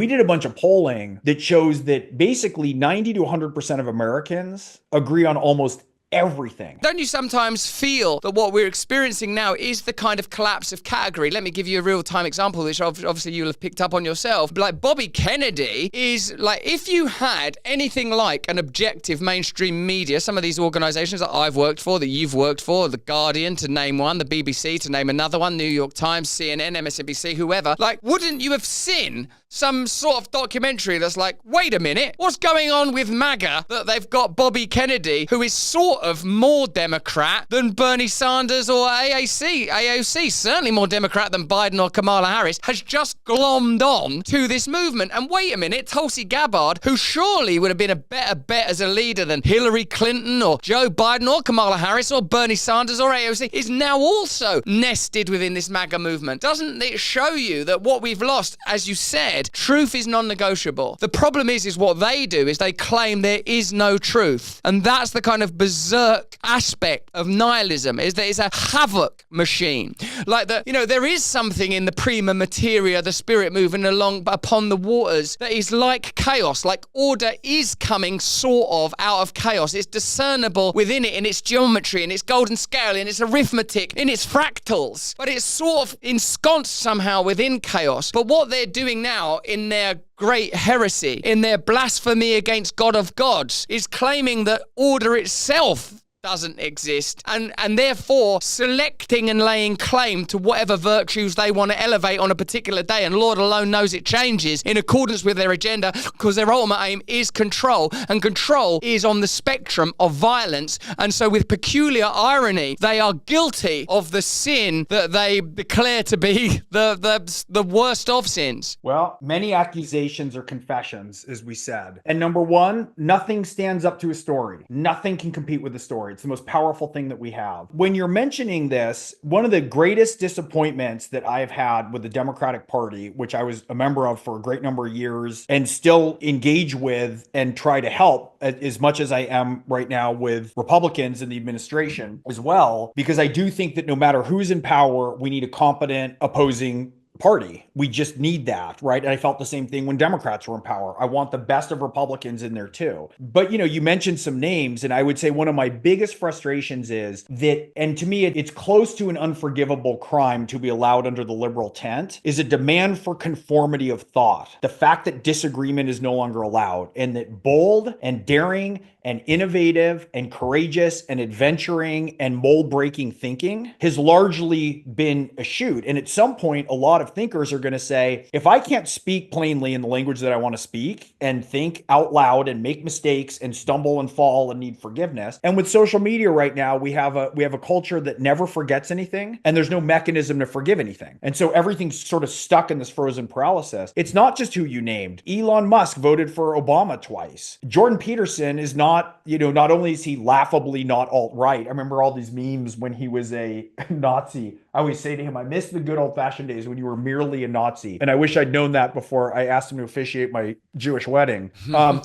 We did a bunch of polling that shows that basically 90 to 100% of Americans agree on almost everything. Don't you sometimes feel that what we're experiencing now is the kind of collapse of category? Let me give you a real-time example, which obviously you'll have picked up on yourself. Like Bobby Kennedy is like, if you had anything like an objective mainstream media, some of these organizations that I've worked for, that you've worked for, The Guardian to name one, the BBC to name another one, New York Times, CNN, MSNBC, whoever, like, wouldn't you have seen some sort of documentary that's like, wait a minute, what's going on with MAGA that they've got Bobby Kennedy, who is sort of more Democrat than Bernie Sanders or AOC, certainly more Democrat than Biden or Kamala Harris, has just glommed on to this movement. And wait a minute, Tulsi Gabbard, who surely would have been a better bet as a leader than Hillary Clinton or Joe Biden or Kamala Harris or Bernie Sanders or AOC, is now also nested within this MAGA movement. Doesn't it show you that what we've lost, as you said, truth is non-negotiable? The problem is what they do is they claim there is no truth. And that's the kind of berserk aspect of nihilism, is that it's a havoc machine. Like there is something in the prima materia, the spirit moving along upon the waters, that is like chaos, like order is coming sort of out of chaos. It's discernible within it in its geometry, in its golden scale, in its arithmetic, in its fractals. But it's sort of ensconced somehow within chaos. But what they're doing now in their great heresy, in their blasphemy against God of gods, is claiming that order itself doesn't exist, and therefore selecting and laying claim to whatever virtues they want to elevate on a particular day, and Lord alone knows it changes in accordance with their agenda, because their ultimate aim is control, and control is on the spectrum of violence. And so with peculiar irony, they are guilty of the sin that they declare to be the worst of sins. Well, many accusations are confessions, as we said. And number one, nothing stands up to a story. Nothing can compete with a story. It's the most powerful thing that we have. When you're mentioning this, one of the greatest disappointments that I've had with the Democratic Party, which I was a member of for a great number of years and still engage with and try to help as much as I am right now with Republicans in the administration as well, because I do think that no matter who's in power, we need a competent opposing party. We just need that, right? And I felt the same thing when Democrats were in power. I want the best of Republicans in there too. But, you mentioned some names, and I would say one of my biggest frustrations is that, and to me, it's close to an unforgivable crime to be allowed under the liberal tent, is a demand for conformity of thought. The fact that disagreement is no longer allowed, and that bold and daring and innovative and courageous and adventuring and mold-breaking thinking has largely been eschewed. And at some point, a lot of thinkers are going to say, if I can't speak plainly in the language that I want to speak and think out loud and make mistakes and stumble and fall and need forgiveness. And with social media right now, we have a culture that never forgets anything, and there's no mechanism to forgive anything. And so everything's sort of stuck in this frozen paralysis. It's not just who you named. Elon Musk voted for Obama twice. Jordan Peterson is not, not only is he laughably not alt-right. I remember all these memes when he was a Nazi. I always say to him, I miss the good old-fashioned days when you were merely a Nazi. And I wish I'd known that before I asked him to officiate my Jewish wedding.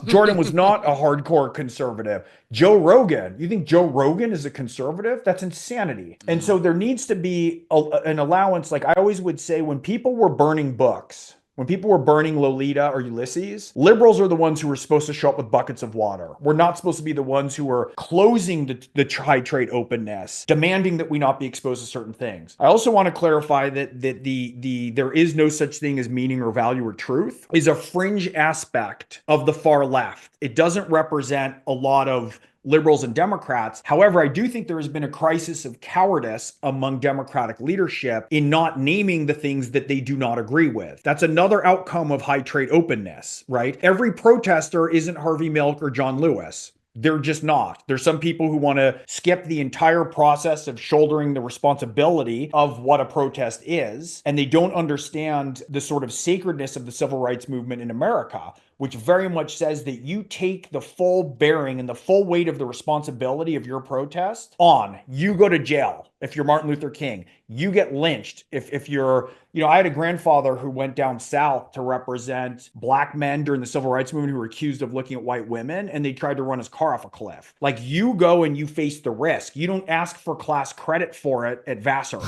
Jordan was not a hardcore conservative. Joe Rogan, you think Joe Rogan is a conservative? That's insanity. And so there needs to be an allowance. Like I always would say, when people were burning books, when people were burning Lolita or Ulysses, liberals are the ones who were supposed to show up with buckets of water. We're not supposed to be the ones who are closing the high trade openness, demanding that we not be exposed to certain things. I also want to clarify that there is no such thing as meaning or value or truth is a fringe aspect of the far left. It doesn't represent a lot of liberals and Democrats. However, I do think there has been a crisis of cowardice among Democratic leadership in not naming the things that they do not agree with. That's another outcome of high trade openness, right? Every protester isn't Harvey Milk or John Lewis. They're just not. There's some people who want to skip the entire process of shouldering the responsibility of what a protest is, and they don't understand the sort of sacredness of the civil rights movement in America, which very much says that you take the full bearing and the full weight of the responsibility of your protest on. You go to jail if you're Martin Luther King. You get lynched if you're, I had a grandfather who went down south to represent black men during the civil rights movement who were accused of looking at white women, and they tried to run his car car off a cliff. Like, you go and you face the risk. You don't ask for class credit for it at Vassar.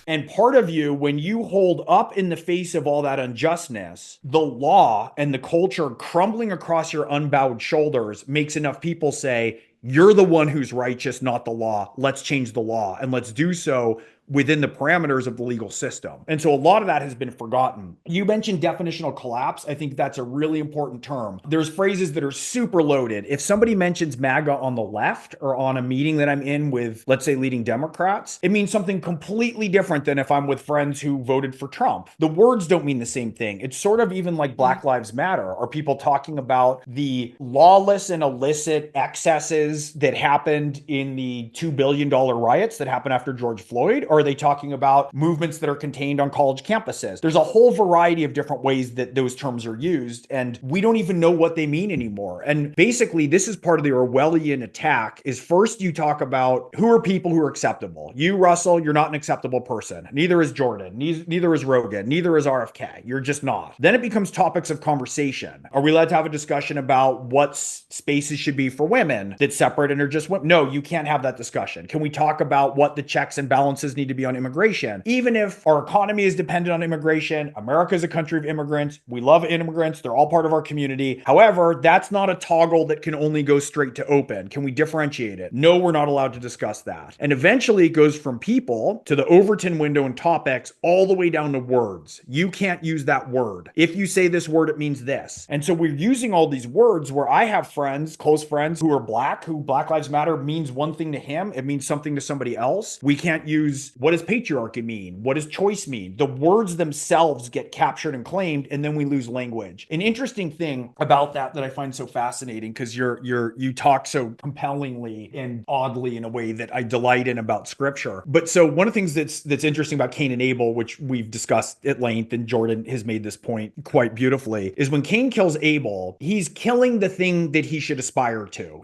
And part of you, when you hold up in the face of all that unjustness, the law and the culture crumbling across your unbowed shoulders makes enough people say, you're the one who's righteous, not the law. Let's change the law. And let's do so within the parameters of the legal system. And so a lot of that has been forgotten. You mentioned definitional collapse. I think that's a really important term. There's phrases that are super loaded. If somebody mentions MAGA on the left or on a meeting that I'm in with, let's say, leading Democrats, it means something completely different than if I'm with friends who voted for Trump. The words don't mean the same thing. It's sort of even like Black Lives Matter. Are people talking about the lawless and illicit excesses that happened in the $2 billion riots that happened after George Floyd? Or are they talking about movements that are contained on college campuses? There's a whole variety of different ways that those terms are used, and we don't even know what they mean anymore. And basically, this is part of the Orwellian attack, is first you talk about who are people who are acceptable. You, Russell, you're not an acceptable person. Neither is Jordan. Neither is Rogan. Neither is RFK. You're just not. Then it becomes topics of conversation. Are we allowed to have a discussion about what spaces should be for women that's separate and are just women? No, you can't have that discussion. Can we talk about what the checks and balances need to be on immigration? Even if our economy is dependent on immigration, America is a country of immigrants. We love immigrants. They're all part of our community. However, that's not a toggle that can only go straight to open. Can we differentiate it? No, we're not allowed to discuss that. And eventually it goes from people to the Overton window and topics all the way down to words. You can't use that word. If you say this word, it means this. And so we're using all these words where I have friends, close friends who are Black, who Black Lives Matter means one thing to him. It means something to somebody else. We can't use, what does patriarchy mean? What does choice mean? The words themselves get captured and claimed, and then we lose language. An interesting thing about that I find so fascinating, because you talk so compellingly and oddly in a way that I delight in about scripture. But so one of the things that's interesting about Cain and Abel, which we've discussed at length, and Jordan has made this point quite beautifully, is when Cain kills Abel, he's killing the thing that he should aspire to.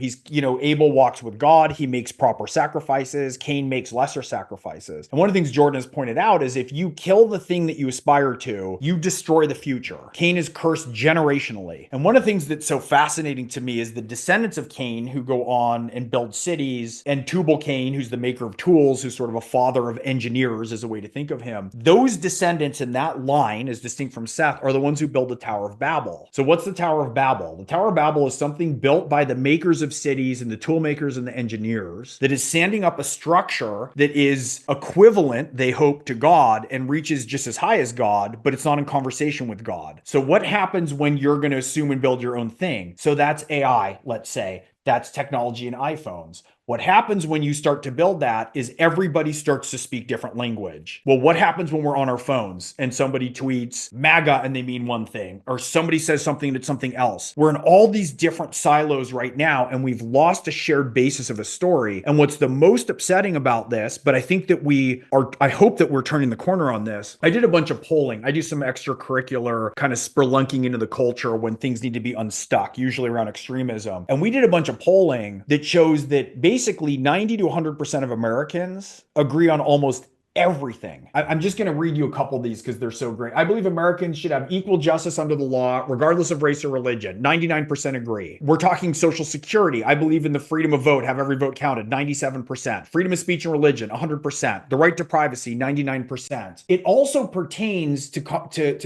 Abel walks with God. He makes proper sacrifices. Cain makes lesser sacrifices. And one of the things Jordan has pointed out is if you kill the thing that you aspire to, you destroy the future. Cain is cursed generationally. And one of the things that's so fascinating to me is the descendants of Cain who go on and build cities, and Tubal-Cain, who's the maker of tools, who's sort of a father of engineers is a way to think of him. Those descendants in that line, as distinct from Seth, are the ones who build the Tower of Babel. So what's the Tower of Babel? The Tower of Babel is something built by the makers of cities and the tool makers and the engineers that is standing up a structure that is equivalent, they hope, to God and reaches just as high as God, but it's not in conversation with God. So what happens when you're going to assume and build your own thing? So that's AI, let's say. That's technology and iPhones. What happens when you start to build that is everybody starts to speak different language. Well, what happens when we're on our phones and somebody tweets MAGA and they mean one thing, or somebody says something that's something else? We're in all these different silos right now, and we've lost a shared basis of a story. And what's the most upsetting about this, but I think that I hope that we're turning the corner on this. I did a bunch of polling. I do some extracurricular kind of spelunking into the culture when things need to be unstuck, usually around extremism. And we did a bunch of polling that shows that basically 90 to 100% of Americans agree on almost everything. I'm just going to read you a couple of these because they're so great. I believe Americans should have equal justice under the law, regardless of race or religion. 99% agree. We're talking Social Security. I believe in the freedom of vote, have every vote counted. 97%. Freedom of speech and religion. 100%. The right to privacy. 99%. It also pertains to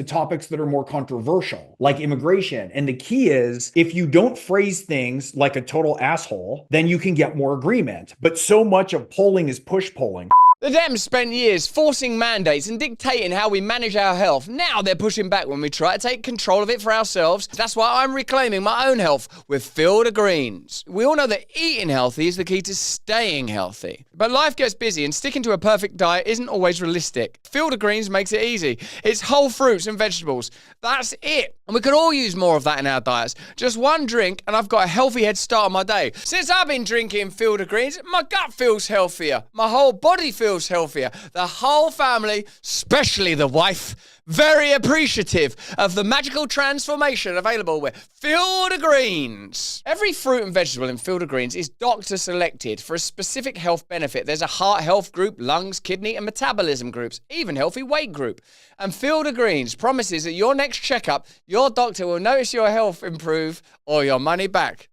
topics that are more controversial, like immigration. And the key is, if you don't phrase things like a total asshole, then you can get more agreement. But so much of polling is push polling. The Dems spent years forcing mandates and dictating how we manage our health. Now they're pushing back when we try to take control of it for ourselves. That's why I'm reclaiming my own health with Field of Greens. We all know that eating healthy is the key to staying healthy. But life gets busy and sticking to a perfect diet isn't always realistic. Field of Greens makes it easy. It's whole fruits and vegetables. That's it. And we could all use more of that in our diets. Just one drink and I've got a healthy head start on my day. Since I've been drinking Field of Greens, my gut feels healthier. My whole body feels healthier. The whole family, especially the wife, very appreciative of the magical transformation available with Field of Greens. Every fruit and vegetable in Field of Greens is doctor selected for a specific health benefit. There's a heart health group, lungs, kidney and metabolism groups, even healthy weight group. And Field of Greens promises that your next checkup, your doctor will notice your health improve or your money back.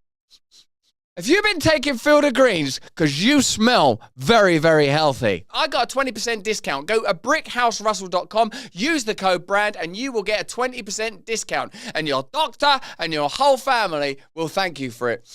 Have you been taking Field of Greens? Because you smell very, very healthy. I got a 20% discount. Go to brickhouserussell.com, use the code BRAND, and you will get a 20% discount. And your doctor and your whole family will thank you for it.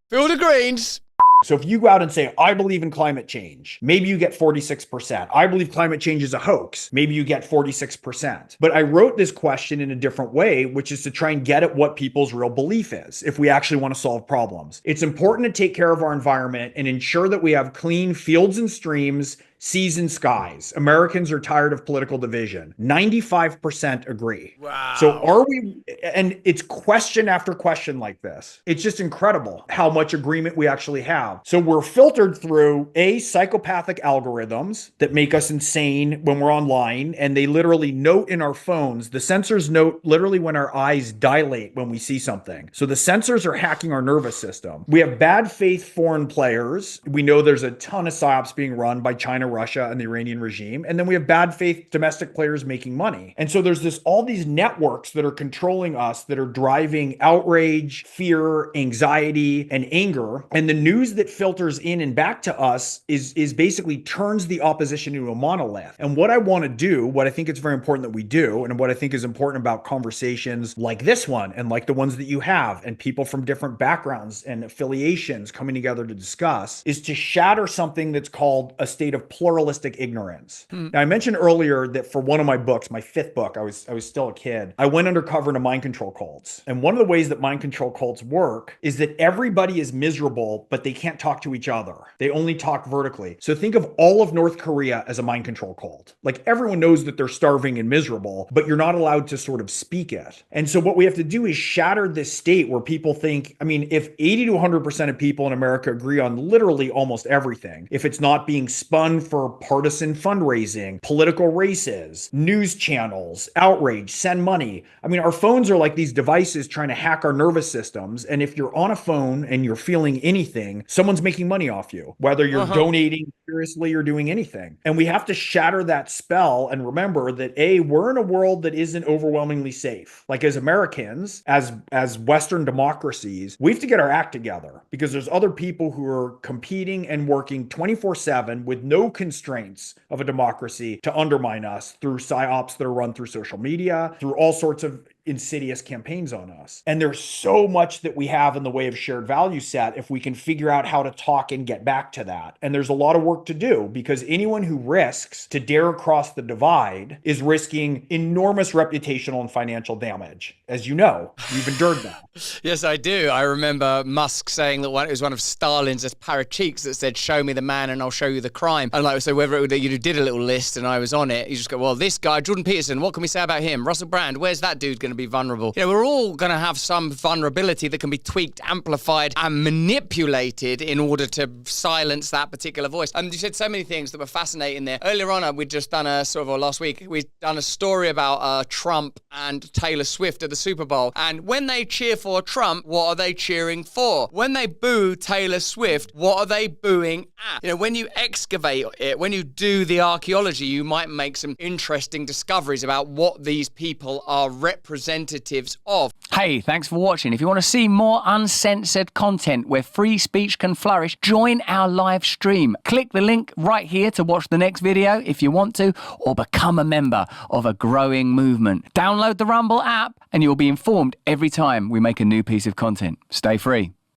Field of Greens. So if you go out and say, I believe in climate change, maybe you get 46%. I believe climate change is a hoax. Maybe you get 46%. But I wrote this question in a different way, which is to try and get at what people's real belief is if we actually want to solve problems. It's important to take care of our environment and ensure that we have clean fields and streams, seas and skies. Americans are tired of political division. 95% agree. Wow. So are we, and it's question after question like this. It's just incredible how much agreement we actually have. So we're filtered through psychopathic algorithms that make us insane when we're online, and they literally note in our phones, the sensors note literally when our eyes dilate when we see something. So the sensors are hacking our nervous system. We have bad faith foreign players. We know there's a ton of psyops being run by China, Russia, and the Iranian regime. And then we have bad faith domestic players making money. And so there's all these networks that are controlling us, that are driving outrage, fear, anxiety, and anger. And the news that filters in and back to us is basically turns the opposition into a monolith. And what I want to do, what I think it's very important that we do, and what I think is important about conversations like this one, and like the ones that you have, and people from different backgrounds and affiliations coming together to discuss, is to shatter something that's called a state of pluralistic ignorance. Now, I mentioned earlier that for one of my books, my 5th book, I was still a kid, I went undercover into mind control cults. And one of the ways that mind control cults work is that everybody is miserable, but they can't talk to each other. They only talk vertically. So think of all of North Korea as a mind control cult. Like, everyone knows that they're starving and miserable, but you're not allowed to sort of speak it. And so what we have to do is shatter this state where people think, I mean, if 80 to 100% of people in America agree on literally almost everything, if it's not being spun for partisan fundraising, political races, news channels, outrage, send money. I mean, our phones are like these devices trying to hack our nervous systems. And if you're on a phone and you're feeling anything, someone's making money off you, whether you're donating seriously or doing anything. And we have to shatter that spell and remember that we're in a world that isn't overwhelmingly safe. Like, as Americans, as Western democracies, we have to get our act together, because there's other people who are competing and working 24/7 with no constraints of a democracy to undermine us through psyops that are run through social media, through all sorts of insidious campaigns on us. And there's so much that we have in the way of shared value set if we can figure out how to talk and get back to that. And there's a lot of work to do, because anyone who risks to dare across the divide is risking enormous reputational and financial damage. As you know, you've endured that. Yes, I do. I remember Musk saying that it was one of Stalin's paracheeks that said, show me the man and I'll show you the crime. And like, so whether you did a little list and I was on it, you just go, well, this guy, Jordan Peterson, what can we say about him? Russell Brand, where's that dude going to be vulnerable? You know, we're all going to have some vulnerability that can be tweaked, amplified, and manipulated in order to silence that particular voice. And you said so many things that were fascinating there. Earlier on, we'd just done last week, we'd done a story about Trump and Taylor Swift at the Super Bowl. And when they cheer for Trump, what are they cheering for? When they boo Taylor Swift, what are they booing at? You know, when you excavate it, when you do the archaeology, you might make some interesting discoveries about what these people are representatives of. Hey, thanks for watching. If you want to see more uncensored content where free speech can flourish, join our live stream. Click the link right here to watch the next video if you want to, or become a member of a growing movement. Download the Rumble app and you'll be informed every time we make a new piece of content. Stay free.